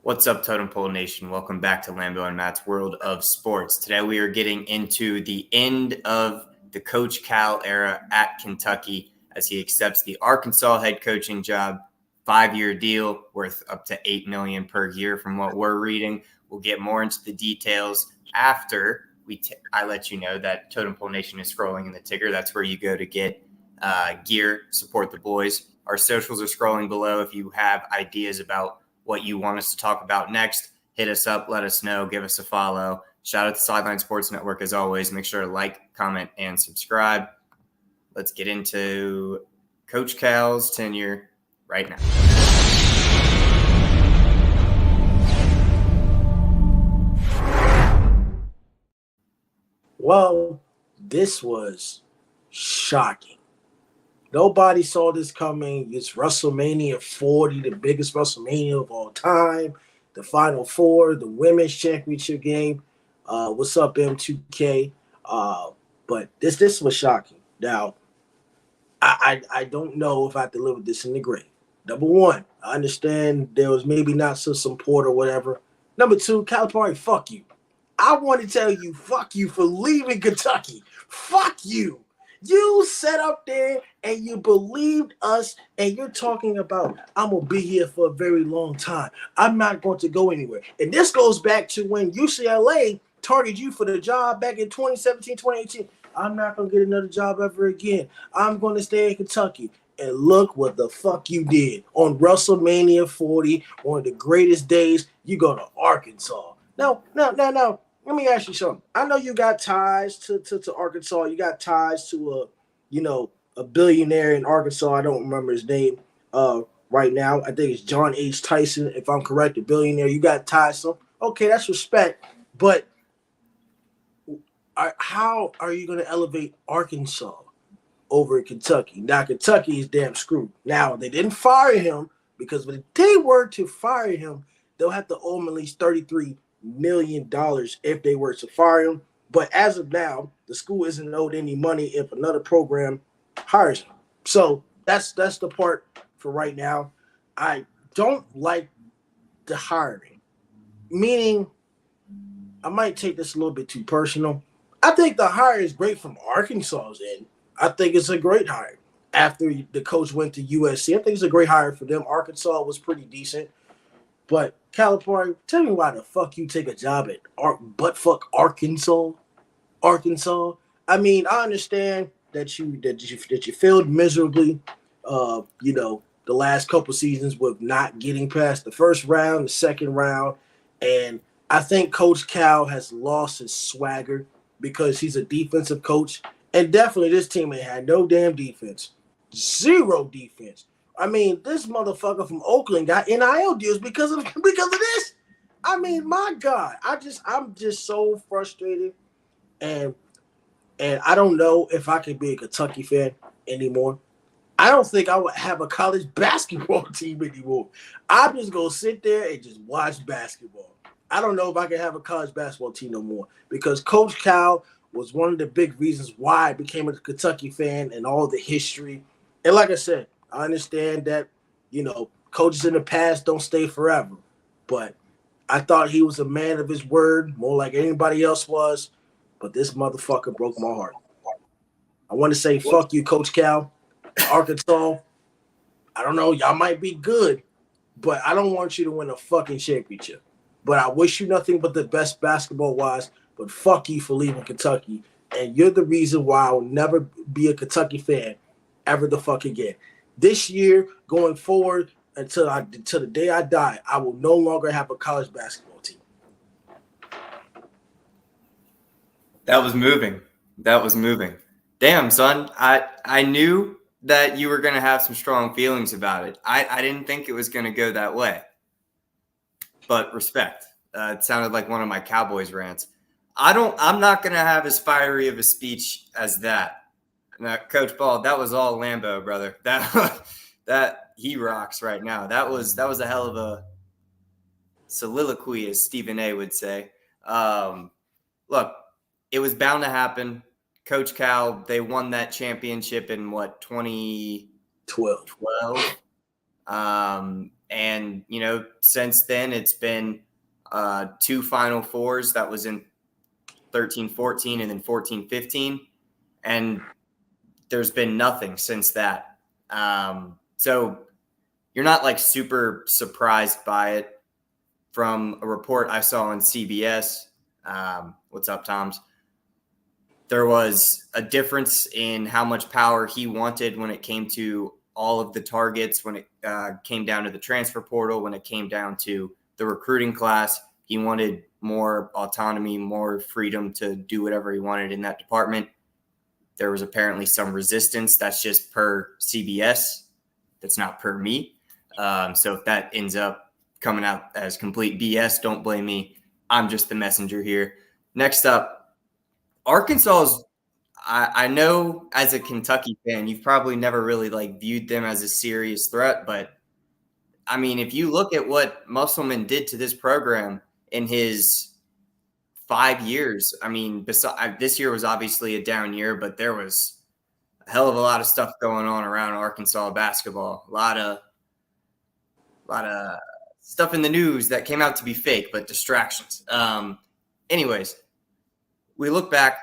What's up, Totem Pole Nation? Welcome back to Lambo and Matt's World of Sports. Today we are getting into the end of the Coach Cal era at Kentucky as he accepts the Arkansas head coaching job, 5-year deal worth up to $8 million per year from what we're reading. We'll get more into the details after I let you know that Totem Pole Nation is scrolling in the ticker. That's where you go to get gear, support the boys. Our socials are scrolling below. If you have ideas about what you want us to talk about next, hit us up, let us know, give us a follow. Shout out to Sideline Sports Network as always. Make sure to like, comment, and subscribe. Let's get into Coach Cal's tenure right now. Well, this was shocking. Nobody saw this coming. It's WrestleMania 40, the biggest WrestleMania of all time. The Final Four, the Women's Championship game. What's up, M2K? But this was shocking. Now, I don't know if I delivered this in the grave. Number one, I understand there was maybe not some support or whatever. Number two, Calipari, fuck you. I want to tell you, fuck you for leaving Kentucky. Fuck you. You sat up there and you believed us, and you're talking about, I'm going to be here for a very long time. I'm not going to go anywhere. And this goes back to when UCLA targeted you for the job back in 2017, 2018. I'm not going to get another job ever again. I'm going to stay in Kentucky. And look what the fuck you did. On WrestleMania 40, one of the greatest days, you go to Arkansas. No. Let me ask you something. I know you got ties to Arkansas. You got ties to a billionaire in Arkansas. I don't remember his name right now. I think it's John H. Tyson, if I'm correct, a billionaire. You got ties to him. Okay, that's respect. But how are you going to elevate Arkansas over Kentucky? Now, Kentucky is damn screwed. Now, they didn't fire him because if they were to fire him, they'll have to owe him at least $33 million if they were to fire him. But as of now, the school isn't owed any money if another program hires him. So that's the part for right now. I don't like the hiring, meaning I might take this a little bit too personal. I think the hire is great from Arkansas's end. I think it's a great hire. After the coach went to USC, I think it's a great hire for them. Arkansas was pretty decent. But Calipari, tell me why the fuck you take a job at buttfuck Arkansas? Arkansas. I mean, I understand that you failed miserably. The last couple seasons with not getting past the first round, the second round, and I think Coach Cal has lost his swagger because he's a defensive coach, and definitely this team ain't had no damn defense, zero defense. I mean, this motherfucker from Oakland got NIL deals because of this. I mean, my God, I'm just so frustrated, and I don't know if I can be a Kentucky fan anymore. I don't think I would have a college basketball team anymore. I'm just gonna sit there and just watch basketball. I don't know if I can have a college basketball team no more because Coach Cal was one of the big reasons why I became a Kentucky fan and all the history. And like I said, I understand that, coaches in the past don't stay forever. But I thought he was a man of his word, more like anybody else was. But this motherfucker broke my heart. I want to say, fuck you, Coach Cal. Arkansas, I don't know, y'all might be good, but I don't want you to win a fucking championship. But I wish you nothing but the best basketball-wise, but fuck you for leaving Kentucky. And you're the reason why I'll never be a Kentucky fan ever the fuck again. This year, going forward, until the day I die, I will no longer have a college basketball team. That was moving. Damn, son. I knew that you were going to have some strong feelings about it. I didn't think it was going to go that way. But respect. It sounded like one of my Cowboys rants. I'm not going to have as fiery of a speech as that. Now, Coach Ball, that was all Lambo, brother. That he rocks right now. That was a hell of a soliloquy, as Stephen A. would say. Look, it was bound to happen. Coach Cal, they won that championship in 2012? And, since then it's been 2 Final Fours. That was in 13-14 and then 14-15. And there's been nothing since that. So you're not like super surprised by it. From a report I saw on CBS, what's up, Toms? There was a difference in how much power he wanted when it came to all of the targets, when it came down to the transfer portal, when it came down to the recruiting class. He wanted more autonomy, more freedom to do whatever he wanted in that department. There was apparently some resistance. That's just per CBS. That's not per me. So if that ends up coming out as complete BS, don't blame me. I'm just the messenger here. Next up, Arkansas's. I know as a Kentucky fan, you've probably never really like viewed them as a serious threat, but I mean, if you look at what Musselman did to this program in his 5 years, I mean, this year was obviously a down year, but there was a hell of a lot of stuff going on around Arkansas basketball. A lot of stuff in the news that came out to be fake, but distractions. Anyways, we look back,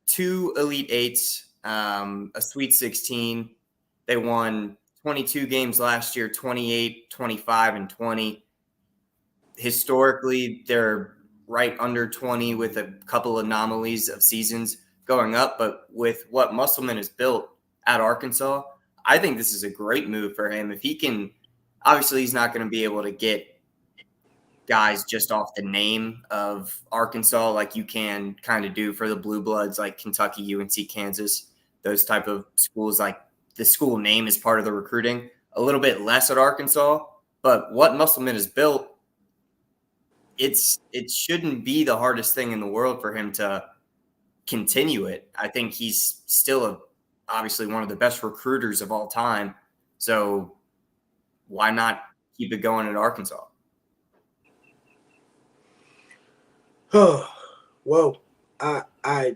2 Elite Eights, a Sweet 16. They won 22 games last year, 28, 25, and 20. Historically, they're right under 20 with a couple anomalies of seasons going up. But with what Musselman has built at Arkansas, I think this is a great move for him. If he can, obviously he's not going to be able to get guys just off the name of Arkansas like you can kind of do for the blue bloods like Kentucky, UNC, Kansas, those type of schools. Like the school name is part of the recruiting. A little bit less at Arkansas, but what Musselman has built, it shouldn't be the hardest thing in the world for him to continue it. I think he's still obviously one of the best recruiters of all time. So why not keep it going at Arkansas? Well, I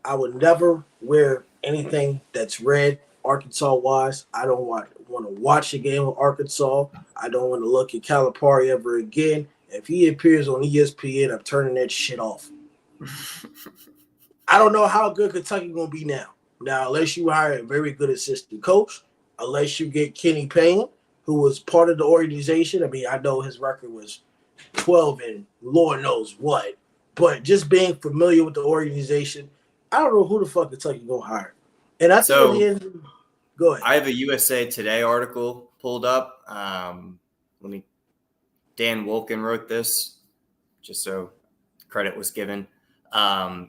would never wear anything that's red Arkansas wise. I don't want to watch a game of Arkansas. I don't want to look at Calipari ever again. If he appears on ESPN, I'm turning that shit off. I don't know how good Kentucky gonna be now. Now, unless you hire a very good assistant coach, unless you get Kenny Payne, who was part of the organization. I mean, I know his record was 12 and Lord knows what, but just being familiar with the organization, I don't know who the fuck Kentucky gonna hire. And I think at the end, go ahead. I have a USA Today article pulled up. Dan Wolken wrote this, just so credit was given.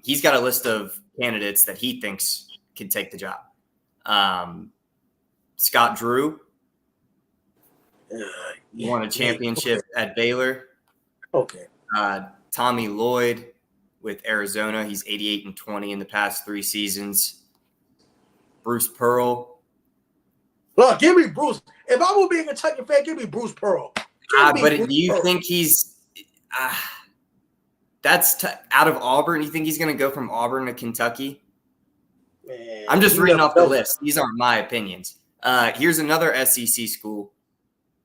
He's got a list of candidates that he thinks could take the job. Scott Drew won a championship at Baylor. Okay. Tommy Lloyd with Arizona. He's 88-20 in the past 3 seasons. Bruce Pearl. Look, give me Bruce. If I were being a Kentucky fan, give me Bruce Pearl. But do you think he's that's out of Auburn? You think he's going to go from Auburn to Kentucky? Man, I'm just reading off the list. These aren't my opinions. Here's another SEC school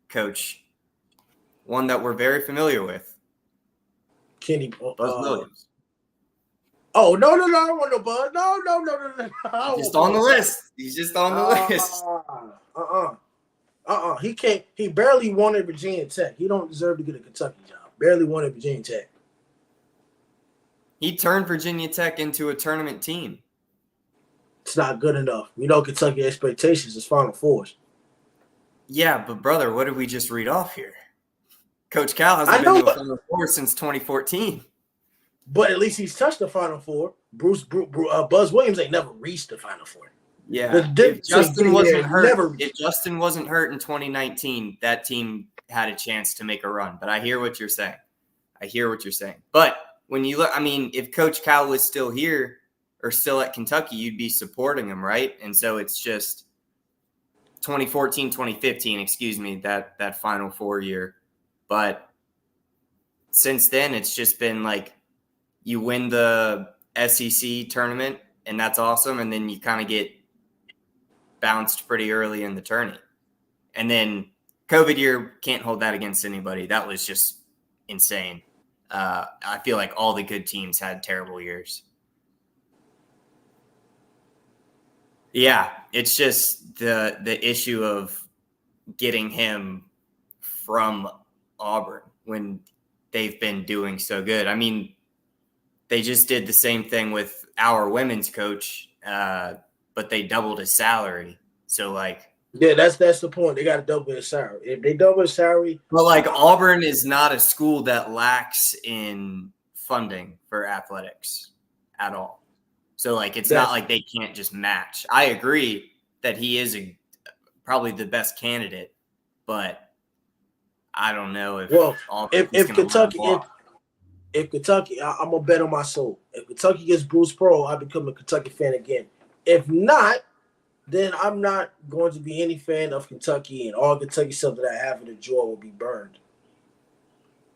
coach, one that we're very familiar with. Kenny Buzz Williams. Oh, no, I don't want no Buzz. No. Just on the list. He's just on the list. He can't. He barely won at Virginia Tech. He don't deserve to get a Kentucky job. Barely won at Virginia Tech. He turned Virginia Tech into a tournament team. It's not good enough. We know Kentucky expectations is Final Fours. Yeah, but brother, what did we just read off here? Coach Cal hasn't been to a Final Four since 2014. But at least he's touched the Final Four. Buzz Williams ain't never reached the Final Four. Yeah, if Justin wasn't hurt in 2019, that team had a chance to make a run. But I hear what you're saying. But when you look, I mean, if Coach Cal was still here or still at Kentucky, you'd be supporting him, right? And so it's just 2014, 2015, that Final Four year. But since then, it's just been like you win the SEC tournament, and that's awesome. And then you kind of get bounced pretty early in the tourney. And then COVID year, can't hold that against anybody. That was just insane. I feel like all the good teams had terrible years. Yeah, it's just the issue of getting him from Auburn when they've been doing so good. I mean, they just did the same thing with our women's coach, but they doubled his salary. So, like, yeah, that's the point. They got to double his salary. If they double his salary, but like Auburn is not a school that lacks in funding for athletics at all. So, like, it's not like they can't just match. I agree that he is probably the best candidate, but I don't know if if Kentucky, I'm gonna bet on my soul. If Kentucky gets Bruce Pearl, I become a Kentucky fan again. If not, then I'm not going to be any fan of Kentucky, and all Kentucky stuff that I have and enjoy will be burned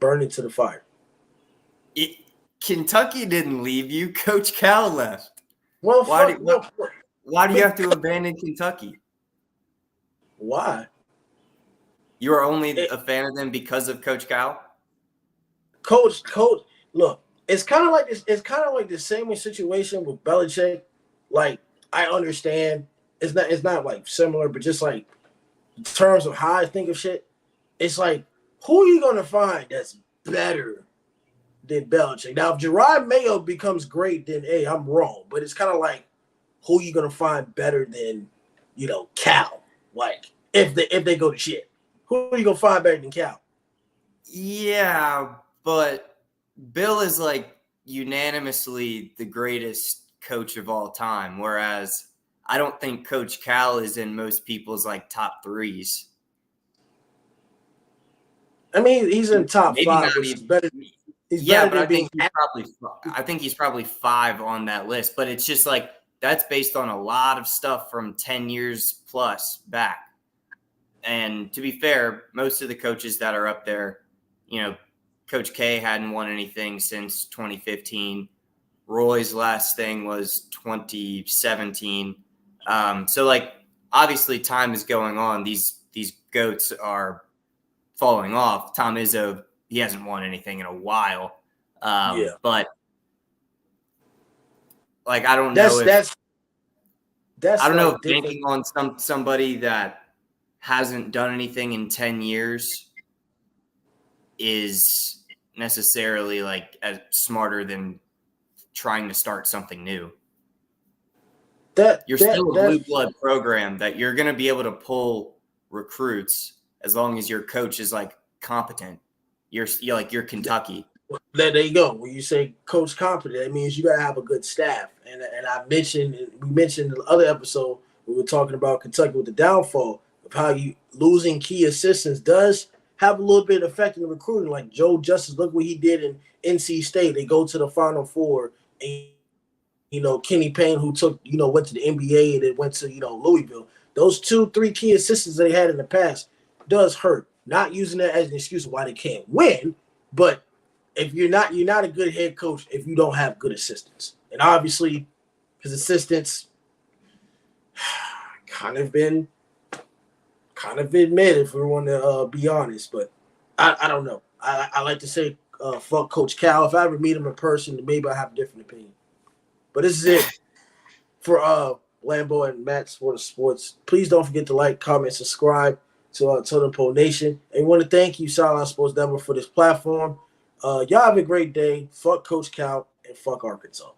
into the fire. Kentucky didn't leave you. Coach Cal left. Well, why do you have to abandon Kentucky? Why? You are only a fan of them because of Coach Cal? Coach, look, it's kind of like this. It's kind of like the same situation with Belichick. Like, I understand it's not like similar, but just like in terms of how I think of shit, it's like, who are you gonna find that's better than Belichick? Now, if Gerard Mayo becomes great, then hey, I'm wrong. But it's kind of like, who are you gonna find better than, Cal? Like, if they go to shit, who are you gonna find better than Cal? Yeah, but Bill is like unanimously the greatest coach of all time, whereas I don't think Coach Cal is in most people's like top threes. I mean, he's in top Maybe five, which is better. I think he's probably 5 on that list. But it's just like that's based on a lot of stuff from 10 years plus back. And to be fair, most of the coaches that are up there, Coach K hadn't won anything since 2015. Roy's last thing was 2017. So, like, obviously time is going on. These GOATs are falling off. Tom Izzo, he hasn't won anything in a while. But, like, I don't know if banking on somebody that hasn't done anything in 10 years is necessarily like as smarter than trying to start something new. You're still a blue blood program that you're going to be able to pull recruits as long as your coach is like competent. You're Kentucky. There you go. When you say coach competent, that means you got to have a good staff. And we mentioned in the other episode, we were talking about Kentucky with the downfall of how you losing key assistants does have a little bit of effect in the recruiting. Like Joe Justice, look what he did in NC State. They go to the Final Four, and Kenny Payne, who went to the NBA and then went to Louisville. Those 2-3 key assistants they had in the past does hurt. Not using that as an excuse of why they can't win, but if you're not a good head coach if you don't have good assistants. And obviously, his assistants kind of been mid, if we want to be honest. But I don't know. I like to say fuck Coach Cal. If I ever meet him in person, then maybe I have a different opinion. But this is it for Lambo and Matt's World of Sports. Please don't forget to like, comment, subscribe to Totem Pole Nation. And we want to thank you, Sideline Sports Network, for this platform. Y'all have a great day. Fuck Coach Cal and fuck Arkansas.